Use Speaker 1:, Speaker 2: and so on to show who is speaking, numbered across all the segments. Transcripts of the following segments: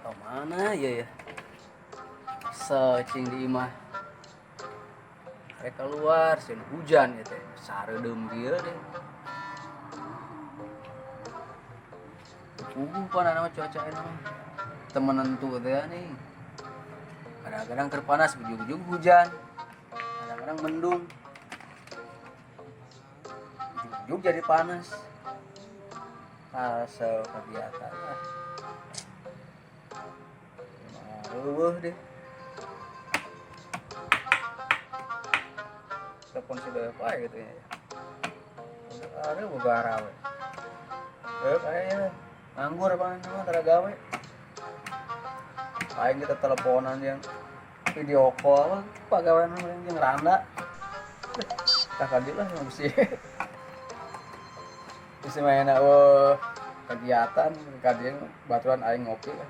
Speaker 1: Kemana ya? Searching di imah. Mereka keluar, sen hujan ya teh. Saredeum dia deh. Pan nama cuaca ini. Temenan tuh teh nih. Kadang-kadang terpanas, ujung-ujung hujan. Kadang-kadang mendung. Ujung-ujung jadi panas. Asal kegiatan lah. Maruh deh. Telepon si apa gitu ya. Ada begara we. Kayaknya nganggur apa nama tara gawe. Paling kita teleponan yang video call pagawean yang randa. Kakak dia lah yang mesti. Bisa main kegiatan kadang baturan aing ngopi lah.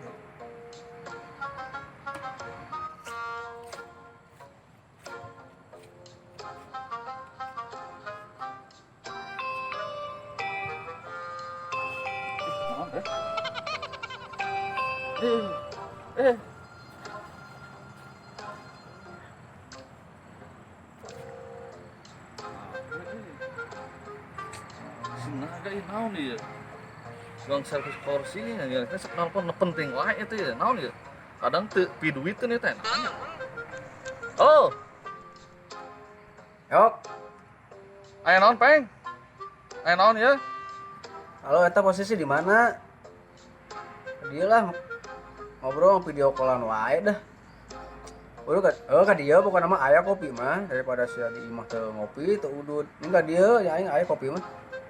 Speaker 2: Senaga ini naon ya? Gang servis kursi ya, kan nelpon penting wae itu ya, naon ya? Kadang teu pi duit teh teh nanya. Oh,
Speaker 1: Yok,
Speaker 2: aya naon, Peng? Aya naon ya?
Speaker 1: halo eta posisi di mana? Dia lah ngobrol video callan wae dah. Udah kan dia bukan nama ayah kopi mah daripada sia di imah teu ngopi teu udud. Enggak dia ya aing aya kopi mah.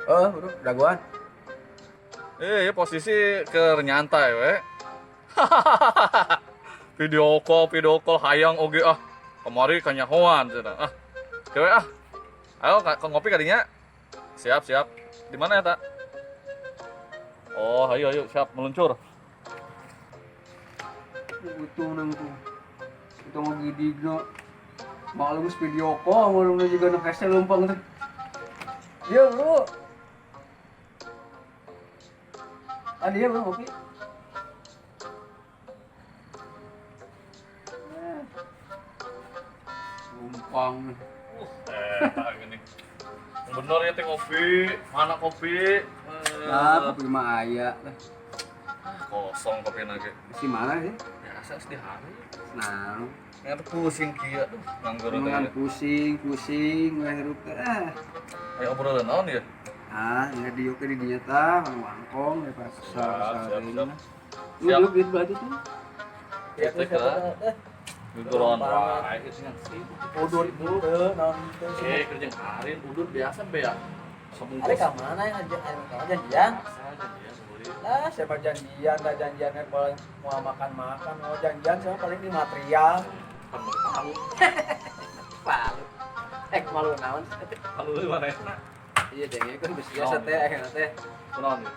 Speaker 1: Udah daguan.
Speaker 2: Ya posisi keur nyantai we. Video call hayang oge ah. Kemari kanyahoan cenah. Ah. Dewe ah. Ayo ka ngopi kadinya. Siap. Di mana ya, Tak? Oh, ayo siap meluncur.
Speaker 1: Butuh nang tuh. Itu mau gidiga. Maklum video call maklum juga nu kese leumpang teh. Iya, Bro. Dia Bro ngopi. Lumpang.
Speaker 2: Gini. Bener ya teh ngopi. Mana kopi?
Speaker 1: Nah, kopi mah aya lah.
Speaker 2: Kosong kopi nage.
Speaker 1: Si mana sih?
Speaker 2: Biasa di hari.
Speaker 1: Nah,
Speaker 2: Yang pusing kieu tuh nganggur
Speaker 1: dengan
Speaker 2: teh.
Speaker 1: pusing hirup teh.
Speaker 2: Ayo obrolan naon ya?
Speaker 1: Ya di oke di dinya tah wangkong ya pas
Speaker 2: Siap.
Speaker 1: Lu gitu batu tuh.
Speaker 2: Ya teh kan. Guguron wae geus
Speaker 1: Udut dulu naon teh.
Speaker 2: kerja karin udut biasa be ya. Sebungkus.
Speaker 1: Ada ka mana yang janjian?
Speaker 2: Janjian beureum.
Speaker 1: Lah, siapa janjian, dah janjiannya paling mau makan-makan, mau janjian siapa paling di material.
Speaker 2: Kan mau tahu.
Speaker 1: Palu. Malu naon?
Speaker 2: Kalau lu mana enak?
Speaker 1: Iya deh, kan geus biasa teh teh.
Speaker 2: Kunaon ya?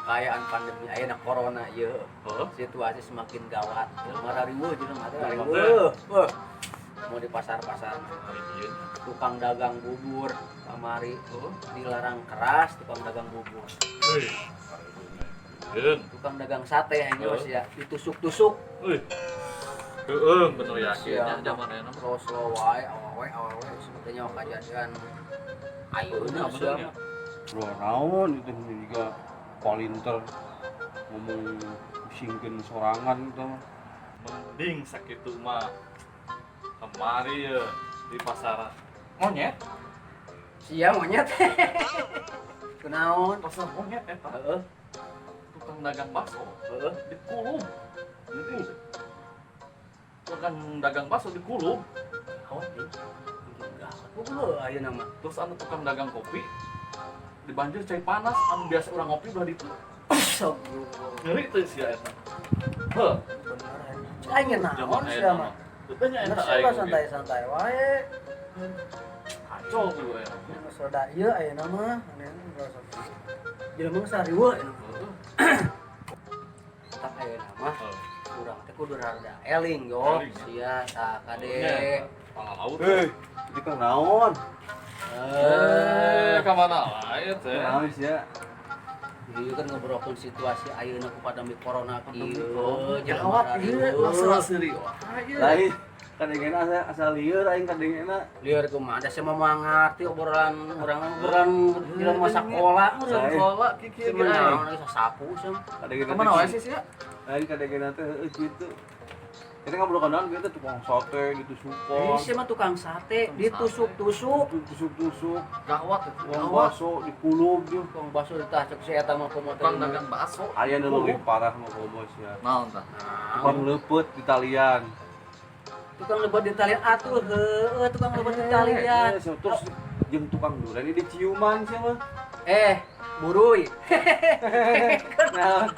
Speaker 1: Kaayaan pandemi ayeuna corona ieu.
Speaker 2: Heuh.
Speaker 1: Situasi semakin gawat. Marah riweuh jeung mah
Speaker 2: Riweuh.
Speaker 1: riweuh. Mau di pasar-pasar
Speaker 2: Hari ieu.
Speaker 1: tukang dagang bubur kamari
Speaker 2: Heuh.
Speaker 1: dilarang keras tukang dagang bubur.
Speaker 2: Wih. Yeun.
Speaker 1: Tukang dagang sate hanya mas ya ditusuk-tusuk.
Speaker 2: Wih. Heeh, bener yakin
Speaker 1: Siap.
Speaker 2: nya zaman enak.
Speaker 1: Slow wae awawe sebetulnya kejadian ayeuna
Speaker 2: Bener ya.
Speaker 3: Bro, naon itu juga polinter ngomong pusingkeun sorangan itu mah.
Speaker 2: Mending sakitu mah kemari ya di pasar monyet.
Speaker 1: sia monyet. Kunaon?
Speaker 2: Pasar monyet eta.
Speaker 1: Heeh.
Speaker 2: Tukang dagang bakso.
Speaker 1: Heeh.
Speaker 2: Dikulum. Tukang dagang bakso dikulum.
Speaker 1: Naon ieu? Gawat ayeuna mah.
Speaker 2: Terus anu tukang dagang kopi dibanjir cai panas anu biasa orang ngopi udah ditu.
Speaker 1: Astagfirullah.
Speaker 2: Ngeri teh sia eta. Heuh.
Speaker 1: Bener. Aing naon sia mah?
Speaker 2: Betulnya eta
Speaker 1: Bener
Speaker 2: aing.
Speaker 1: santai-santai wae.
Speaker 2: Kacau tuh ya.
Speaker 1: Soda ieu ayeuna mah aneh rasa. Jelema sariweuh anu. Tak ayeuna mah urang teh kudu rada eling yo.
Speaker 2: Eling, ya.
Speaker 1: Sia tak kade.
Speaker 2: Pala laut.
Speaker 3: Itu kan naon?
Speaker 2: Ka mana lain teh?
Speaker 3: Naon sih ya?
Speaker 1: Ieu kan ngobrolkeun situasi ayeuna ku pandemi corona kieu.
Speaker 2: Gawat ieu masalah serius. Ayo.
Speaker 3: Lain kadengena asal lieur aing kadengena.
Speaker 1: Lieur kumaha da mah moal ngarti obrolan obrolan jelema sakola
Speaker 2: Urang sekolah kiki
Speaker 1: Cuman
Speaker 2: aing.
Speaker 1: naon lagi sasapu sem.
Speaker 3: Kadengena
Speaker 2: Kemana wae sih sia?
Speaker 3: Lain kadengena teh gitu. Kita ngobrol kenalan kita tukang sate ditusukon.
Speaker 1: Ini mah tukang sate ditusuk-tusuk.
Speaker 3: Tusuk-tusuk.
Speaker 2: Gawat
Speaker 3: Uang bakso dikulub dia.
Speaker 1: Tukang bakso ditacek si eta mah kumaha
Speaker 2: Tukang dagang bakso.
Speaker 3: Aya nu leuwih parah mah komos ya.
Speaker 2: Naon tah?
Speaker 3: Tukang leupet di talian.
Speaker 1: Tukang lebat di talian atuh heueuh tukang lebat di talian.
Speaker 3: Terus jeung tukang duren ini diciuman sih mah.
Speaker 1: Buruy.
Speaker 3: Nah,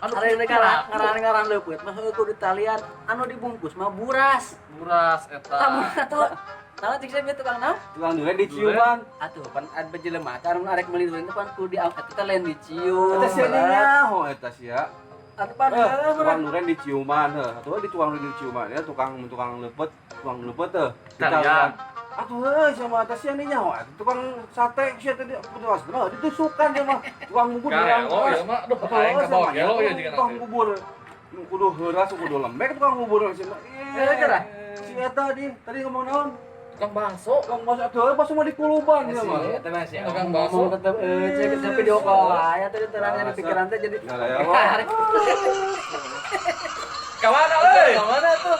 Speaker 1: Are ngaran leupeut mah heueuh kudu talian anu dibungkus mah buras.
Speaker 2: Buras eta.
Speaker 1: Kamu atuh. Naon cik saya tukang naon?
Speaker 3: tukang duren diciuman.
Speaker 1: Atuh pan ada jelema teh anu arek meuli duren teh pan kudu diangkat teh lain dicium.
Speaker 3: Eta sia nyaho eta sia.
Speaker 1: Atuh pan
Speaker 3: Tukang duren diciuman heuh. Atuh di tukang duren diciuman ya tukang leupet teh. Di
Speaker 2: Talian.
Speaker 3: Atuh heuh sama atas sia nyaho tukang sate sia teh puas mah ditusukan dia mah. Tukang bubur
Speaker 2: Gelo ya mah aduh aing ka bawa gelo ya jeung
Speaker 3: tukang bubur. Nu kudu heuras kudu lembek tukang bubur sih mah.
Speaker 1: Gara-gara?
Speaker 3: Si eta tadi ngomong naon?
Speaker 2: tukang bakso.
Speaker 3: Tukang bakso atuh bakso mah dikuluban dia mah.
Speaker 1: Eta mah sia.
Speaker 2: Tukang bakso.
Speaker 1: Tetep cek ke video call aya teh terangnya di pikiran teh jadi.
Speaker 3: Nah, ya, Wak.
Speaker 1: Arek.
Speaker 2: Kawan euy. Ka mana tuh?